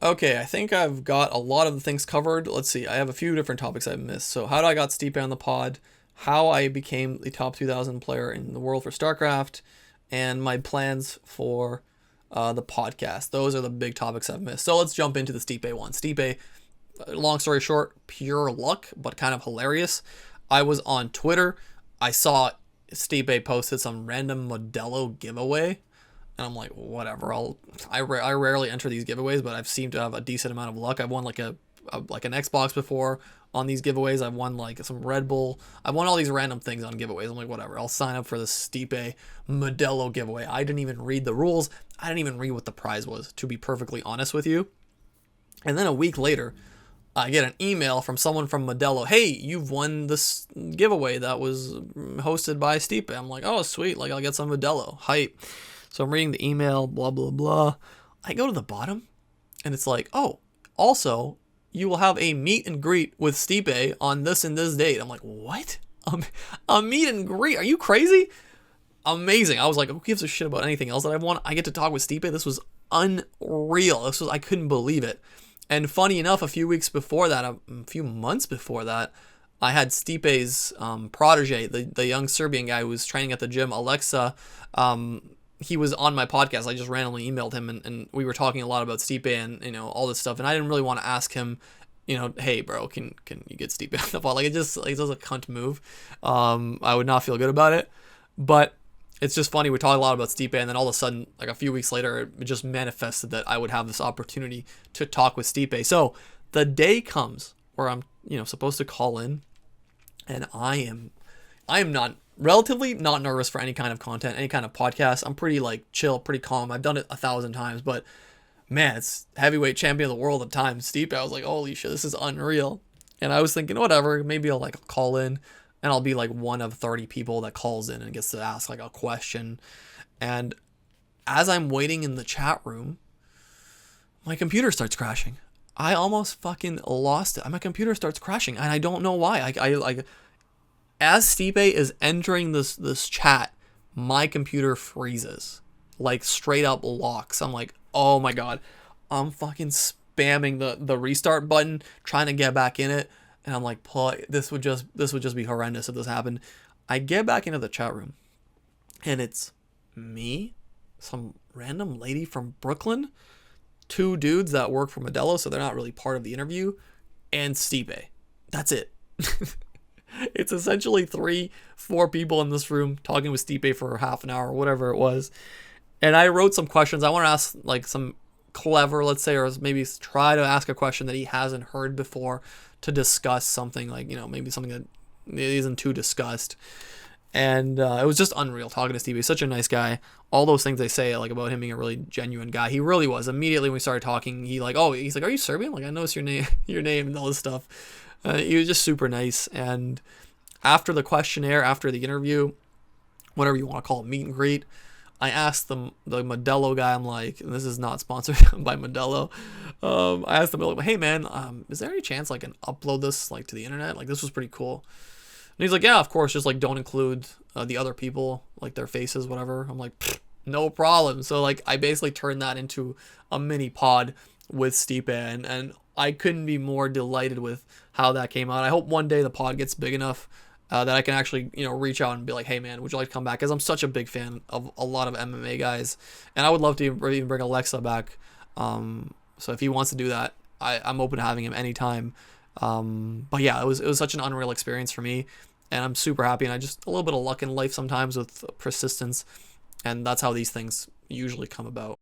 Okay, I think I've got a lot of the things covered. Let's see. I have a few different topics I've missed. So, how I got Stipe on the pod, how I became the top 2000 player in the world for StarCraft, and my plans for the podcast. Those are the big topics I've missed. So, let's jump into the Stipe one. Stipe, long story short, pure luck, but kind of hilarious. I was on Twitter. I saw Stipe posted some random Modelo giveaway, and I'm like, whatever. I rarely enter these giveaways, but I've seemed to have a decent amount of luck. I've won like like an Xbox before on these giveaways. I've won like some Red Bull. I've won all these random things on giveaways. I'm like, whatever. I'll sign up for the Stipe Modelo giveaway. I didn't even read the rules. I didn't even read what the prize was, to be perfectly honest with you. And then a week later, I get an email from someone from Modelo. Hey, you've won this giveaway that was hosted by Stipe. I'm like, oh, sweet. Like, I'll get some Modelo. Hype. So I'm reading the email, blah, blah, blah. I go to the bottom, and it's like, oh, also, you will have a meet and greet with Stipe on this and this date. I'm like, what? A meet and greet? Are you crazy? Amazing. I was like, who gives a shit about anything else that I've won? I get to talk with Stipe. This was unreal. I couldn't believe it. And funny enough, a few weeks before that, a few months before that, I had Stipe's protege, the young Serbian guy who was training at the gym, Alexa. He was on my podcast. I just randomly emailed him, and we were talking a lot about Stipe and all this stuff. And I didn't really want to ask him, hey bro, can you get Stipe on the pod? Like it was a cunt move. I would not feel good about it, but it's just funny. We talk a lot about Stipe, and then all of a sudden, like a few weeks later, it just manifested that I would have this opportunity to talk with Stipe. So the day comes where I'm, supposed to call in, and I am not relatively not nervous for any kind of content, any kind of podcast. I'm pretty like chill, pretty calm. I've done it 1,000 times, but man, it's heavyweight champion of the world at times. Stipe, I was like, holy shit, this is unreal. And I was thinking, whatever, maybe I'll like call in, and I'll be like one of 30 people that calls in and gets to ask like a question. And as I'm waiting in the chat room, my computer starts crashing. I almost fucking lost it. My computer starts crashing, and I don't know why. I like, as Stipe is entering this chat, my computer freezes, like straight up locks. I'm like, oh my god, I'm fucking spamming the restart button, trying to get back in it. And I'm like, this would just be horrendous if this happened. I get back into the chat room, and it's me, some random lady from Brooklyn, two dudes that work for Modelo, so they're not really part of the interview, and Stipe. That's it. It's essentially 3-4 people in this room talking with Stipe for half an hour or whatever it was. And I wrote some questions. I want to ask like some clever, let's say, or maybe try to ask a question that he hasn't heard before, to discuss something like, maybe something that isn't too discussed. And it was just unreal talking to Stevie. He's such a nice guy. All those things they say like about him being a really genuine guy, he really was. Immediately when we started talking, he's like, are you Serbian? Like, I noticed your name and all this stuff. He was just super nice. And after the questionnaire, after the interview, whatever you want to call it, meet and greet, I asked the Modelo guy, I'm like, and this is not sponsored by Modelo. I asked him, like, hey man, is there any chance I can upload this like to the internet? Like, this was pretty cool. And he's like, yeah, of course, just like don't include the other people, like their faces, whatever. I'm like, no problem. So like I basically turned that into a mini pod with Stipe, and I couldn't be more delighted with how that came out. I hope one day the pod gets big enough that I can actually, reach out and be like, hey man, would you like to come back? Because I'm such a big fan of a lot of MMA guys, and I would love to even bring Alexa back. So if he wants to do that, I'm open to having him anytime. But yeah, it was such an unreal experience for me, and I'm super happy. And I just a little bit of luck in life sometimes with persistence, and that's how these things usually come about.